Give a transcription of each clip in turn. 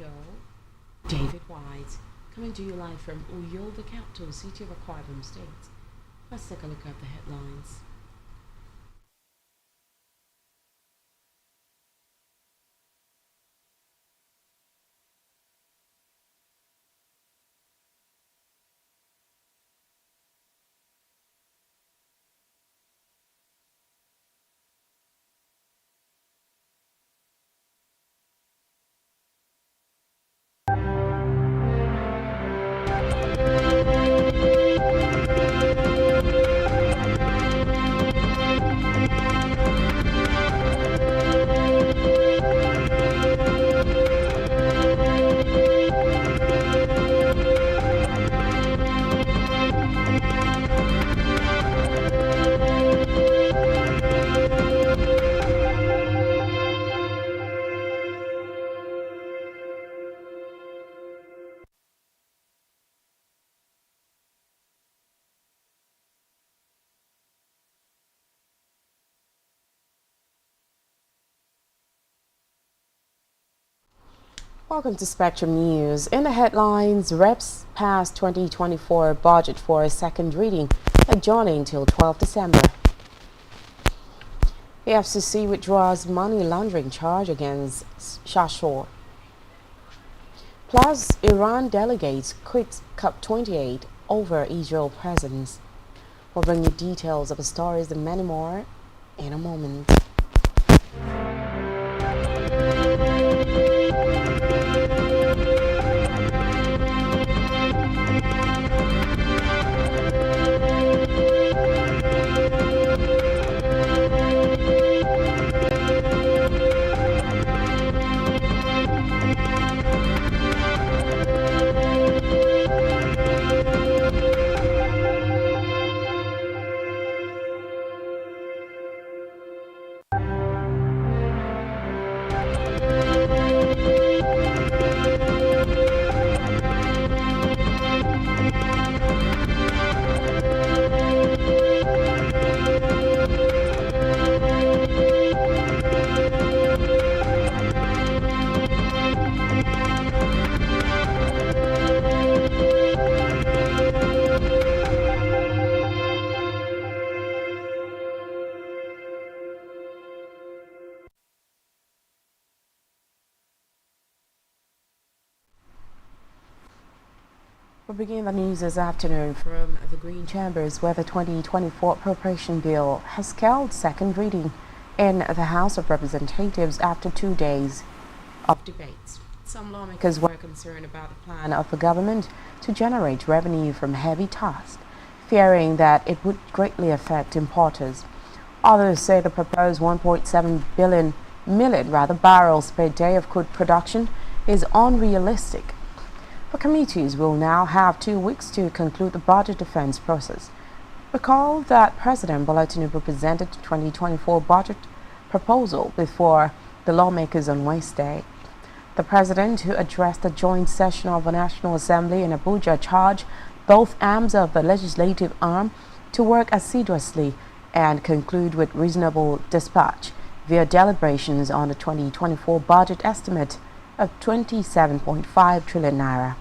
show. David White, coming to you live from Uyo, the capital city of Akwa Ibom State. Let's take a look at the headlines. Welcome to Spectrum News. In the headlines, reps passed 2024 budget for a second reading, adjourning till 12 December. The FCC withdraws money laundering charge against Shashore. Plus, Iran delegates quits COP28 over Israel presence. We'll bring you details of the stories and many more in a moment. We'll begin the news this afternoon from the Green Chambers, where the 2024 appropriation bill has held second reading in the House of Representatives after 2 days of debates. Some lawmakers were concerned about the plan of the government to generate revenue from heavy tusk, fearing that it would greatly affect importers. Others say the proposed 1.7 million barrels per day of crude production is unrealistic. The committees will now have 2 weeks to conclude the budget defense process. Recall that President Bola Tinubu presented the 2024 budget proposal before the lawmakers on Wednesday. The president, who addressed the joint session of the National Assembly in Abuja, charged both arms of the legislative arm to work assiduously and conclude with reasonable dispatch via deliberations on the 2024 budget estimate of 27.5 trillion naira.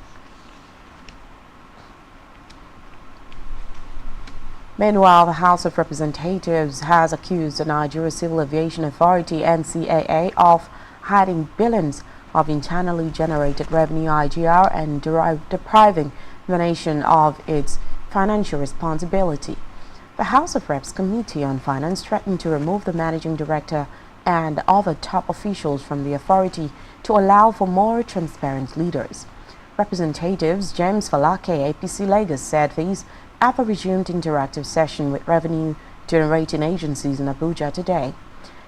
Meanwhile, the House of Representatives has accused the Nigeria Civil Aviation Authority (NCAA) of hiding billions of internally generated revenue (IGR) and depriving the nation of its financial responsibility. The House of Reps Committee on Finance threatened to remove the managing director and other top officials from the authority to allow for more transparent leaders. Representatives James Falake, APC Lagos, said these at the resumed interactive session with revenue-generating agencies in Abuja today.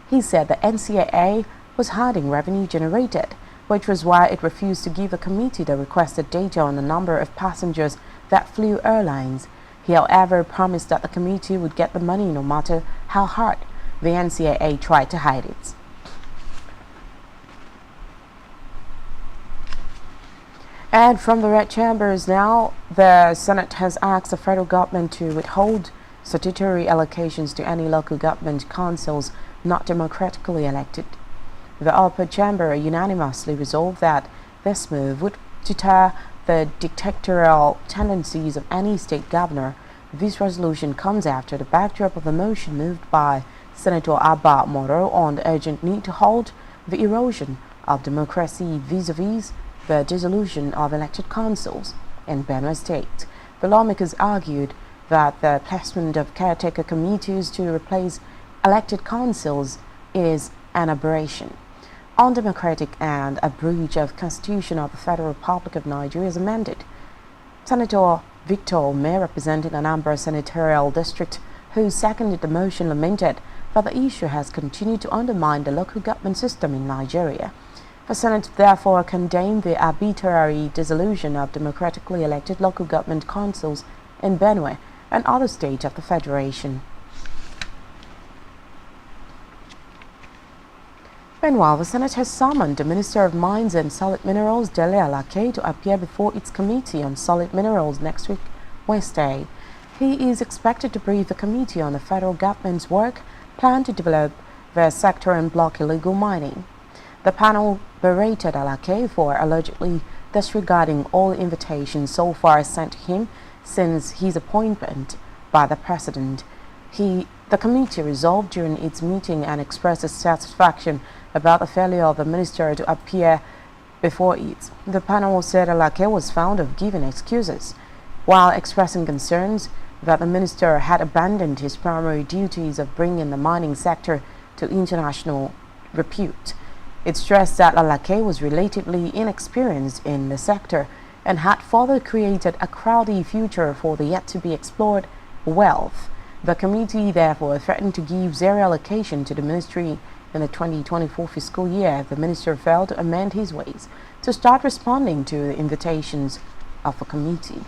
He said the NCAA was hiding revenue generated, which was why it refused to give the committee the requested data on the number of passengers that flew airlines. He, however, promised that the committee would get the money no matter how hard the NCAA tried to hide it. And from the red chambers now, the Senate has asked the federal government to withhold statutory allocations to any local government councils not democratically elected. The upper chamber unanimously resolved that This move would deter the dictatorial tendencies of any state governor. This resolution comes after the backdrop of a motion moved by Senator Abba Moro on the urgent need to halt the erosion of democracy vis-a-vis the dissolution of elected councils in Benue State. The lawmakers argued that the placement of caretaker committees to replace elected councils is an aberration, undemocratic, and a breach of Constitution of the Federal Republic of Nigeria as amended. Senator Victor May, representing Anambra Senatorial District, who seconded the motion, lamented that the issue has continued to undermine the local government system in Nigeria. The Senate therefore condemned the arbitrary dissolution of democratically elected local government councils in Benue and other states of the Federation. Meanwhile, the Senate has summoned the Minister of Mines and Solid Minerals, Dele Alake, to appear before its Committee on Solid Minerals next week, Wednesday. He is expected to brief the committee on the federal government's work plan to develop the sector and block illegal mining. The panel berated Alake for allegedly disregarding all invitations so far sent to him since his appointment by the President. The committee resolved during its meeting and expressed its satisfaction about the failure of the minister to appear before it. The panel said Alake was found of giving excuses, while expressing concerns that the minister had abandoned his primary duties of bringing the mining sector to international repute. It stressed that Alake was relatively inexperienced in the sector and had further created a cloudy future for the yet-to-be-explored wealth. The committee therefore threatened to give zero allocation to the ministry in the 2024 fiscal year if the minister failed to amend his ways to start responding to the invitations of the committee.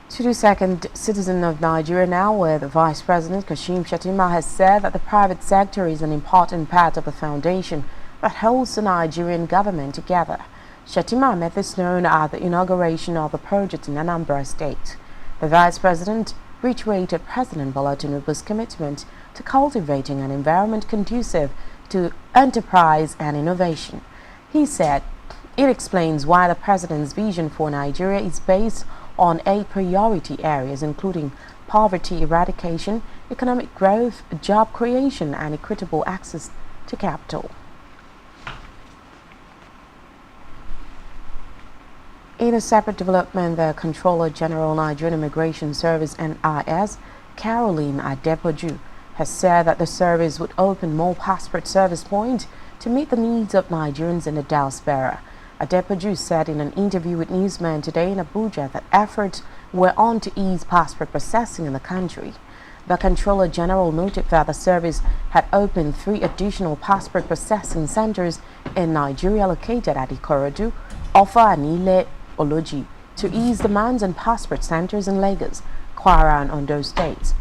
22nd citizen of Nigeria now, with Vice President Kashim Shettima, has said that the private sector is an important part of the foundation that holds the Nigerian government together. Shettima made this known at the inauguration of the project in Anambra State. The Vice President reiterated President Bola Tinubu's commitment to cultivating an environment conducive to enterprise and innovation. He said it explains why the President's vision for Nigeria is based on 8 priority areas, including poverty eradication, economic growth, job creation, and equitable access to capital. In a separate development, the Controller General Nigerian Immigration Service (NIS), Caroline Adepoju, has said that the service would open more passport service points to meet the needs of Nigerians in the diaspora. Adepoju said in an interview with newsmen today in Abuja that efforts were on to ease passport processing in the country. The Controller General noted that the service had opened 3 additional passport processing centers in Nigeria located at Ikorodu, Offa, and Ile Oloji to ease demands on passport centers in Lagos, Kwara, and Ondo states.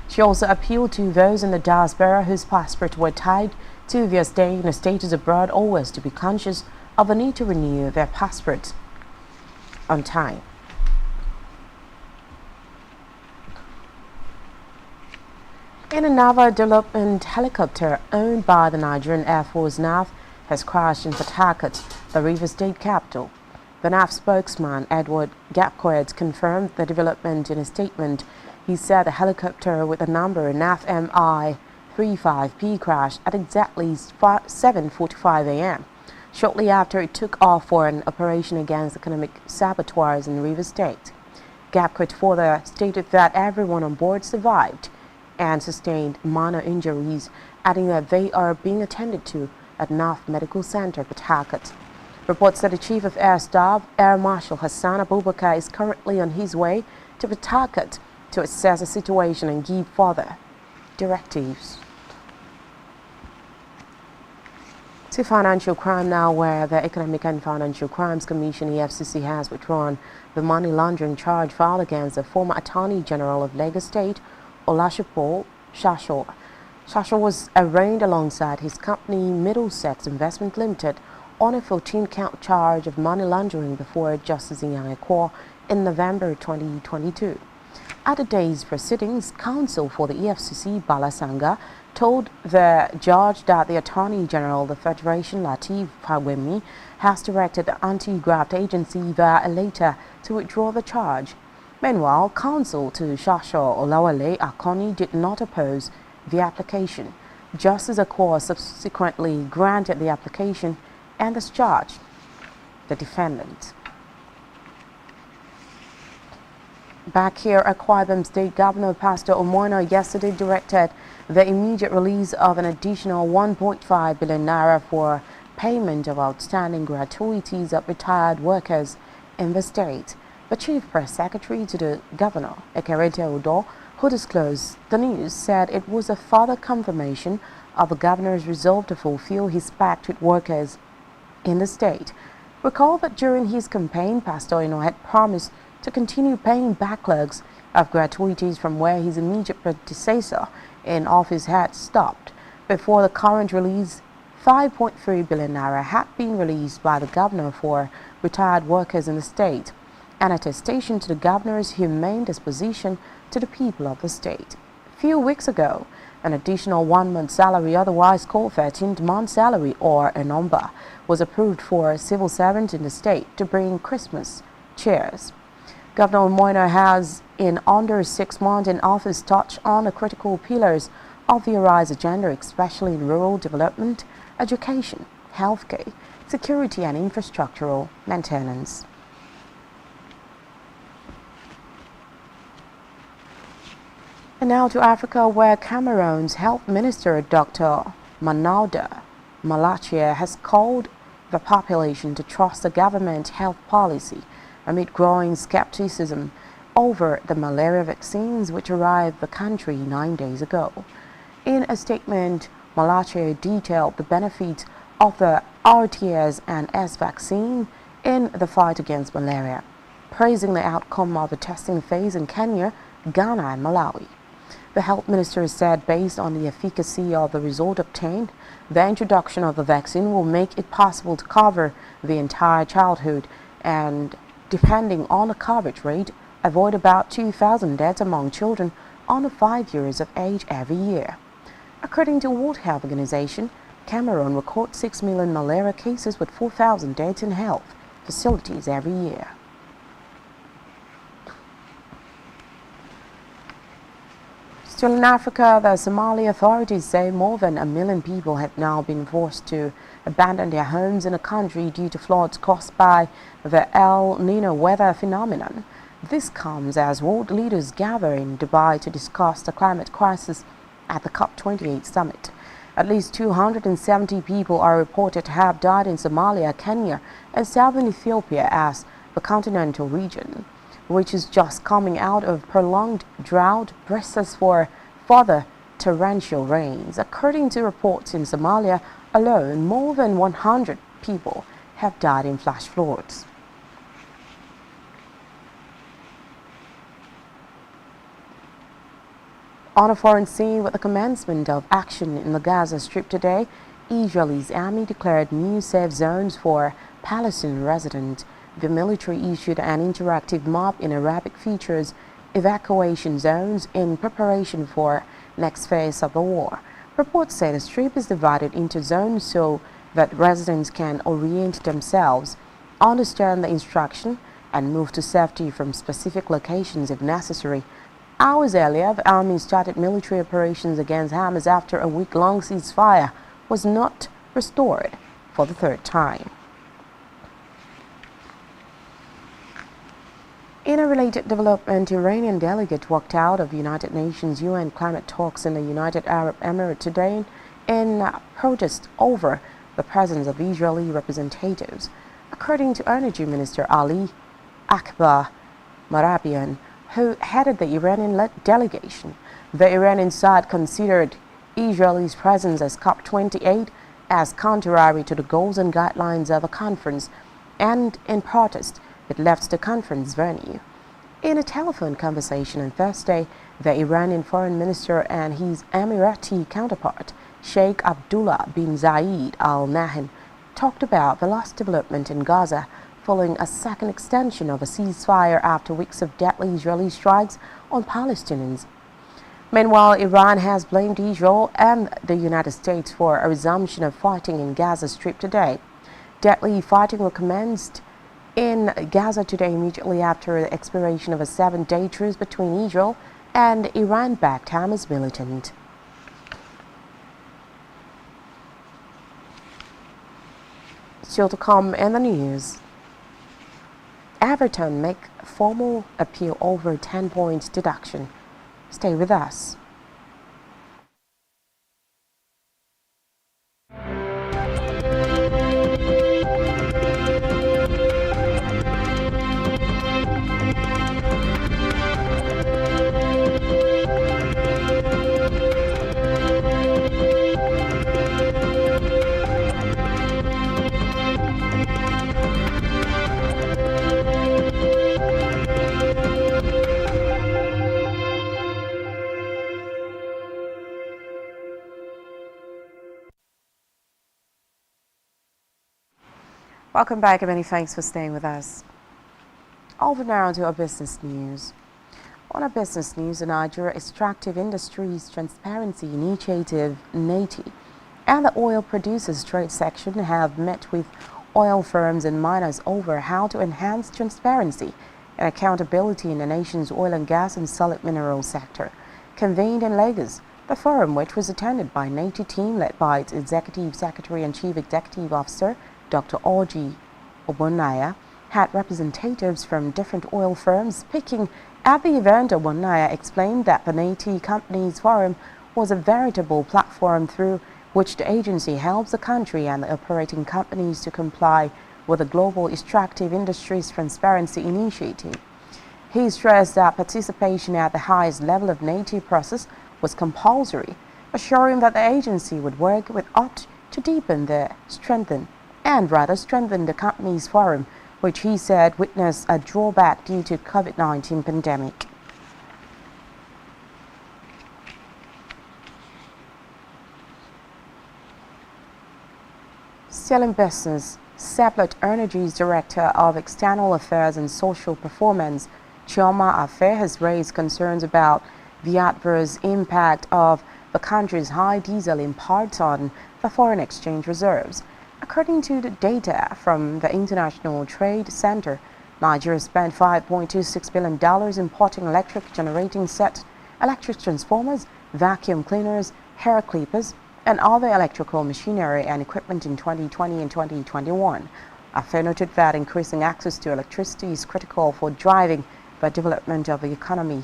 She also appealed to those in the diaspora whose passports were tied to their stay in a status abroad always to be conscious of the need to renew their passports on time. In another development, helicopter owned by the Nigerian Air Force (NAF) has crashed in Port Harcourt, the River State capital. The NAF spokesman, Edward Gapcoet, confirmed the development in a statement. He said the helicopter with the number NAF MI-35P crashed at exactly 7:45 a.m. shortly after it took off for an operation against economic saboteurs in River State. Gapcoet further stated that everyone on board survived and sustained minor injuries, adding that they are being attended to at NAF Medical Center, Port Harcourt. Reports that the Chief of Air Staff, Air Marshal Hassan Abubakar, is currently on his way to Port Harcourt to assess the situation and give further directives. To financial crime now, where the Economic and Financial Crimes Commission (EFCC) has withdrawn the money laundering charge filed against the former Attorney General of Lagos State, Olasupo Shasho. Shasho was arraigned alongside his company Middlesex Investment Limited on a 14-count charge of money laundering before Justice Inyang Ekwo in November 2022. At the day's proceedings, counsel for the EFCC, Balasanga, told the judge that the Attorney General of the Federation, Lateef Fagbemi, has directed the anti-graft agency via a letter to withdraw the charge. Meanwhile, counsel to Shasho Olawale Akoni did not oppose the application. Justice Akor subsequently granted the application and discharged the defendant. Back here, Akwa Ibom State Governor Pastor Omoina yesterday directed the immediate release of an additional 1.5 billion naira for payment of outstanding gratuities of retired workers in the state. The Chief Press Secretary to the Governor, Ekerete Odo, who disclosed the news, said it was a further confirmation of the Governor's resolve to fulfill his pact with workers in the state. Recall that during his campaign, Pastor Oino had promised to continue paying backlogs of gratuities from where his immediate predecessor in office had stopped. Before the current release, 5.3 billion naira had been released by the governor for retired workers in the state, an attestation to the governor's humane disposition to the people of the state. A few weeks ago, an additional 1 month's salary, otherwise called 13th month salary or a number, was approved for civil servants in the state to bring Christmas cheers. Governor Moina has, in under 6 months in office, touched on the critical pillars of the Arise agenda, especially in rural development, education, healthcare, security and infrastructural maintenance. And now to Africa, where Cameroon's Health Minister, Dr. Manauda Malachie, has called the population to trust the government health policy amid growing skepticism over the malaria vaccines which arrived the country 9 days ago. In a statement, Malachie detailed the benefits of the RTS and S vaccine in the fight against malaria, praising the outcome of the testing phase in Kenya, Ghana and Malawi. The health minister said based on the efficacy of the result obtained, the introduction of the vaccine will make it possible to cover the entire childhood and, depending on the coverage rate, avoid about 2,000 deaths among children under 5 years of age every year. According to the World Health Organization, Cameroon records 6 million malaria cases with 4,000 deaths in health facilities every year. Still in Africa, the Somali authorities say more than 1 million people have now been forced to abandon their homes in the country due to floods caused by the El Nino weather phenomenon. This comes as world leaders gather in Dubai to discuss the climate crisis at the COP28 summit. At least 270 people are reported to have died in Somalia, Kenya, and southern Ethiopia as the continental region, which is just coming out of prolonged drought, braces for further torrential rains. According to reports in Somalia alone, more than 100 people have died in flash floods. On a foreign scene, with the commencement of action in the Gaza Strip today, Israel's army declared new safe zones for Palestinian residents. The military issued an interactive map in Arabic features evacuation zones in preparation for next phase of the war. Reports say the strip is divided into zones so that residents can orient themselves, understand the instruction, and move to safety from specific locations if necessary. Hours earlier, the army started military operations against Hamas after a week-long ceasefire was not restored for the third time. In a related development, Iranian delegate walked out of United Nations UN climate talks in the United Arab Emirates today in protest over the presence of Israeli representatives. According to Energy Minister Ali Akbar Marabian, who headed the Iranian-led delegation, the Iranian side considered Israel's presence as COP28 as contrary to the goals and guidelines of the conference, and in protest, it left the conference venue. In a telephone conversation on Thursday, the Iranian foreign minister and his Emirati counterpart, Sheikh Abdullah bin Zayed Al Nahyan, talked about the last development in Gaza following a second extension of a ceasefire after weeks of deadly Israeli strikes on Palestinians. Meanwhile, Iran has blamed Israel and the United States for a resumption of fighting in Gaza Strip today. Deadly fighting recommenced in Gaza today immediately after the expiration of a 7-day truce between Israel and Iran-backed Hamas militant. Still to come in the news. Everton make formal appeal over 10 points deduction. Stay with us. Welcome back and many thanks for staying with us. Over now to our business news. On our business news, the Nigeria Extractive Industries Transparency Initiative (NATI) and the Oil Producers Trade Section have met with oil firms and miners over how to enhance transparency and accountability in the nation's oil and gas and solid mineral sector. Convened in Lagos, the forum, which was attended by NATI team led by its Executive Secretary and Chief Executive Officer, Dr. Orji Obonaya, had representatives from different oil firms speaking at the event. Obonaya explained that the NATI Companies Forum was a veritable platform through which the agency helps the country and the operating companies to comply with the Global Extractive Industries Transparency Initiative. He stressed that participation at the highest level of NATI process was compulsory, assuring that the agency would work with OPT to deepen strengthen the company's forum, which he said witnessed a drawback due to COVID-19 pandemic. Still in business, Seplat Energy's Director of External Affairs and Social Performance, Chioma Afe, has raised concerns about the adverse impact of the country's high diesel imports on the foreign exchange reserves. According to the data from the International Trade Center, Nigeria spent $5.26 billion importing electric generating sets, electric transformers, vacuum cleaners, hair clippers, and other electrical machinery and equipment in 2020 and 2021. Afe noted that increasing access to electricity is critical for driving the development of the economy,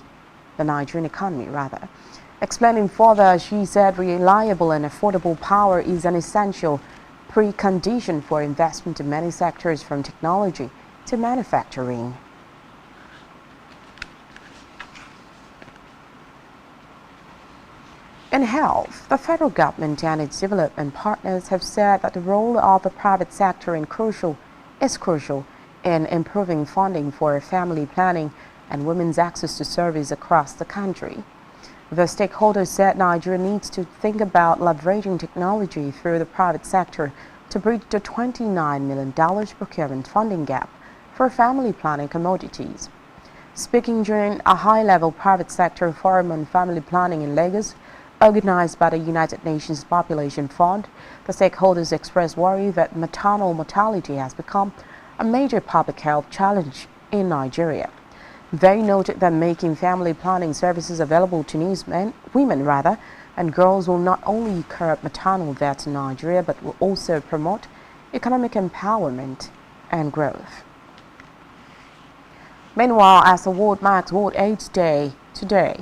the Nigerian economy rather. Explaining further, she said reliable and affordable power is an essential precondition for investment in many sectors from technology to manufacturing. In health, the federal government and its development partners have said that the role of the private sector is crucial in improving funding for family planning and women's access to service across the country. The stakeholders said Nigeria needs to think about leveraging technology through the private sector to bridge the $29 million procurement funding gap for family planning commodities. Speaking during a high-level private sector forum on family planning in Lagos, organized by the United Nations Population Fund, the stakeholders expressed worry that maternal mortality has become a major public health challenge in Nigeria. They noted that making family planning services available to women and girls will not only curb maternal deaths in Nigeria, but will also promote economic empowerment and growth. Meanwhile, as the world marks World AIDS Day today,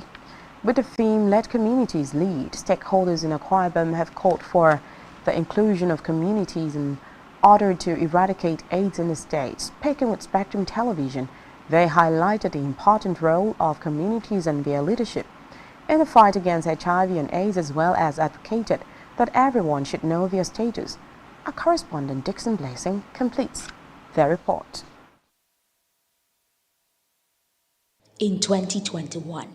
with the theme "Let Communities Lead," stakeholders in Akwa Ibom have called for the inclusion of communities in order to eradicate AIDS in the state. Speaking with Spectrum Television, they highlighted the important role of communities and their leadership in the fight against HIV and AIDS, as well as advocated that everyone should know their status. Our correspondent Dixon Blessing completes their report. In 2021,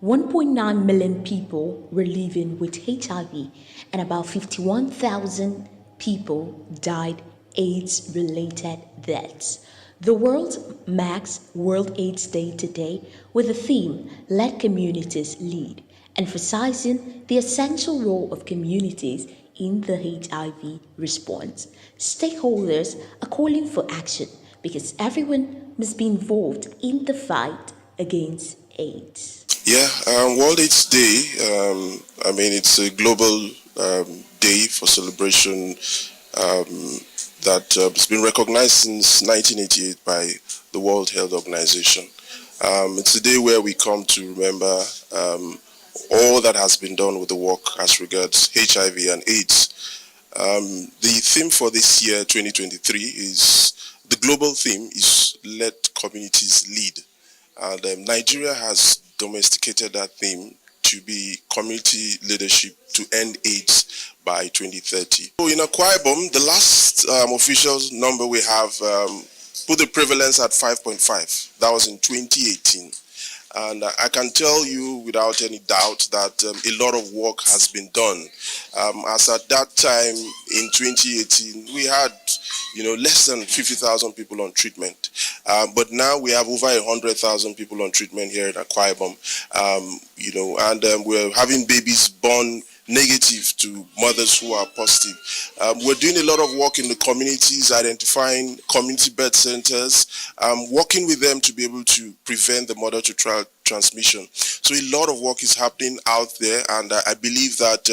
1.9 million people were living with HIV and about 51,000 people died AIDS-related deaths. The world marks World AIDS Day today with the theme Let Communities Lead, emphasizing the essential role of communities in the HIV response. Stakeholders are calling for action because everyone must be involved in the fight against AIDS. Yeah, World AIDS Day, it's a global day for celebration that has been recognized since 1988 by the World Health Organization. It's a day where we come to remember all that has been done with the work as regards HIV and AIDS. The theme for this year, 2023, the global theme is Let Communities Lead. And Nigeria has domesticated that theme to be community leadership to end AIDS by 2030. So in Akwa Ibom, the last official number we have put the prevalence at 5.5. That was in 2018. And I can tell you without any doubt that a lot of work has been done. As at that time in 2018, we had less than 50,000 people on treatment. But now we have over 100,000 people on treatment here in Akwa Ibom. And we're having babies born negative to mothers who are positive. We're doing a lot of work in the communities, identifying community birth centers, working with them to be able to prevent the mother-to-child transmission. So a lot of work is happening out there, and I believe that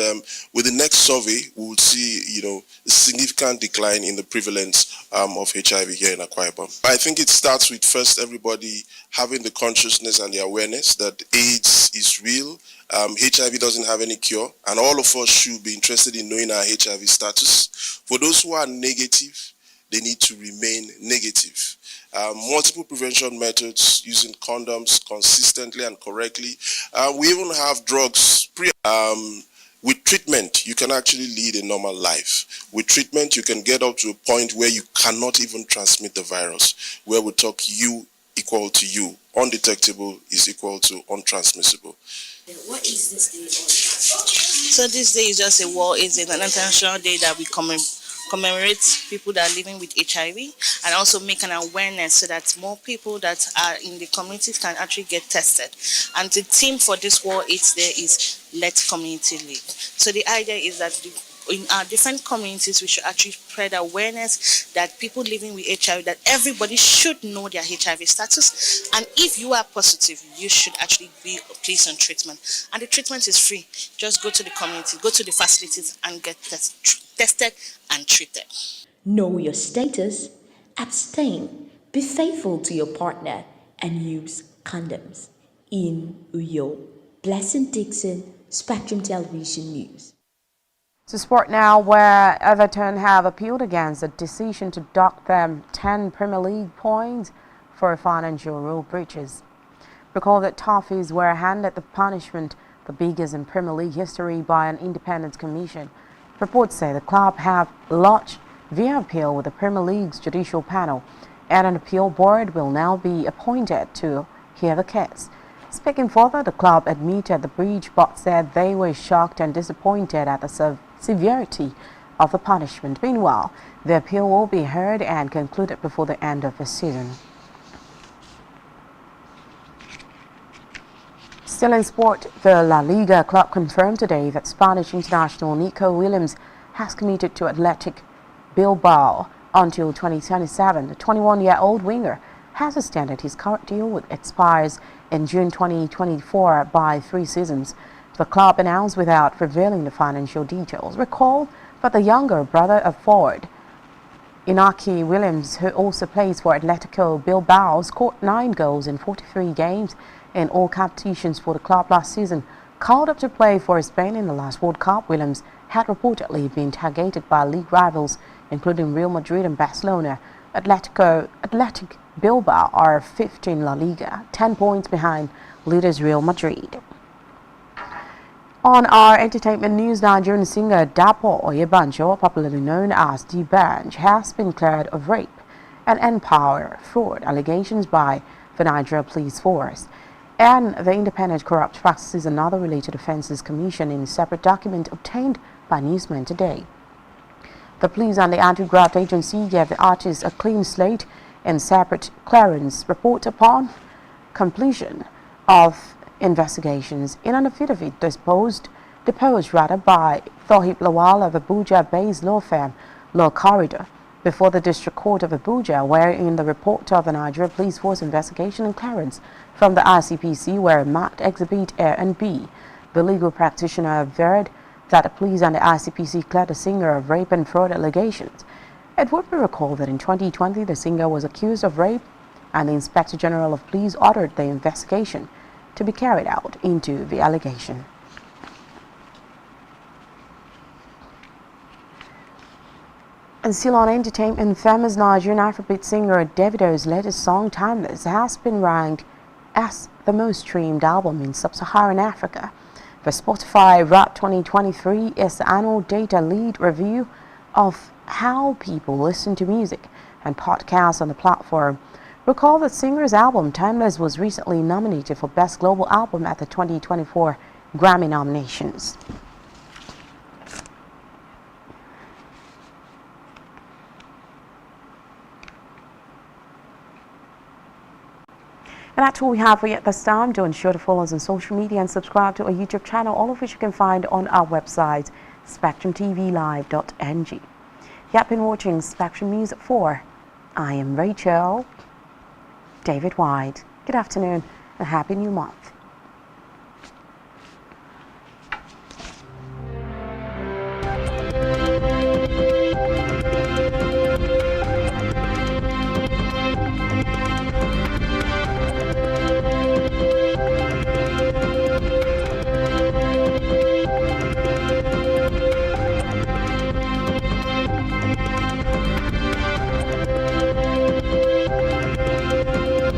with the next survey, we will see, a significant decline in the prevalence of HIV here in Akwa Ibom. I think it starts with first everybody having the consciousness and the awareness that AIDS is real. HIV doesn't have any cure, and all of us should be interested in knowing our HIV status. For those who are negative, they need to remain negative. Multiple prevention methods, using condoms consistently and correctly. We even have drugs. With treatment, you can actually lead a normal life. With treatment, you can get up to a point where you cannot even transmit the virus, where we talk you equal to you. Undetectable is equal to untransmissible. What is this day all about? So this day is just a World AIDS Day, an international day that we commemorate people that are living with HIV and also make an awareness so that more people that are in the community can actually get tested. And the theme for this World AIDS Day is Let Community Lead. So the idea is that in our different communities, we should actually spread awareness that people living with HIV, that everybody should know their HIV status. And if you are positive, you should actually be placed on treatment. And the treatment is free. Just go to the community, go to the facilities and get tested and treated. Know your status, abstain, be faithful to your partner, and use condoms. In Uyo, Blessing Dixon, Spectrum Television News. To sport now, where Everton have appealed against the decision to dock them 10 Premier League points for financial rule breaches. Recall that Toffees were handed the punishment, the biggest in Premier League history, by an independent commission. Reports say the club have lodged via appeal with the Premier League's judicial panel, and an appeal board will now be appointed to hear the case. Speaking further, the club admitted the breach but said they were shocked and disappointed at the severity of the punishment. Meanwhile, the appeal will be heard and concluded before the end of the season. Still in sport, the La Liga club confirmed today that Spanish international Nico Williams has committed to Athletic Bilbao until 2027. The 21-year-old winger has extended his current deal, which expires in June 2024, by 3 seasons. The club announced without revealing the financial details. Recall that the younger brother of forward Inaki Williams, who also plays for Atletico Bilbao, scored 9 goals in 43 games in all competitions for the club last season. Called up to play for Spain in the last World Cup, Williams had reportedly been targeted by league rivals, including Real Madrid and Barcelona. Athletic Bilbao are 5th in La Liga, 10 points behind leaders Real Madrid. On our entertainment news, Nigerian singer Dapo Oyebanjo, popularly known as D-Banj, has been cleared of rape and empower fraud allegations by the Nigeria Police Force and the Independent Corrupt Practices and Other Related Offences Commission in a separate document obtained by Newsman today. The police and the anti-graft agency gave the artist a clean slate and separate clearance report upon completion of investigations. In an affidavit deposed by Thohib Lawal of Abuja-based law firm Law Corridor before the District Court of Abuja, wherein the report of the Nigeria Police Force investigation and clearance from the ICPC were marked Exhibit A and B. The legal practitioner averred that the police and the ICPC cleared the singer of rape and fraud allegations. It would be recalled that in 2020 the singer was accused of rape, and the Inspector General of Police ordered the investigation to be carried out into the allegation. And still on entertainment, famous Nigerian Afrobeat singer Davido's latest song, Timeless, has been ranked as the most streamed album in sub-Saharan Africa. The Spotify Rap 2023 is the annual data lead review of how people listen to music and podcasts on the platform. Recall that singer's album Timeless was recently nominated for Best Global Album at the 2024 Grammy nominations. And that's all we have for you at this time. Do ensure to follow us on social media and subscribe to our YouTube channel, all of which you can find on our website, SpectrumTVLive.ng. You have been watching Spectrum News at 4. I am Rachel David White. Good afternoon and Happy New Month.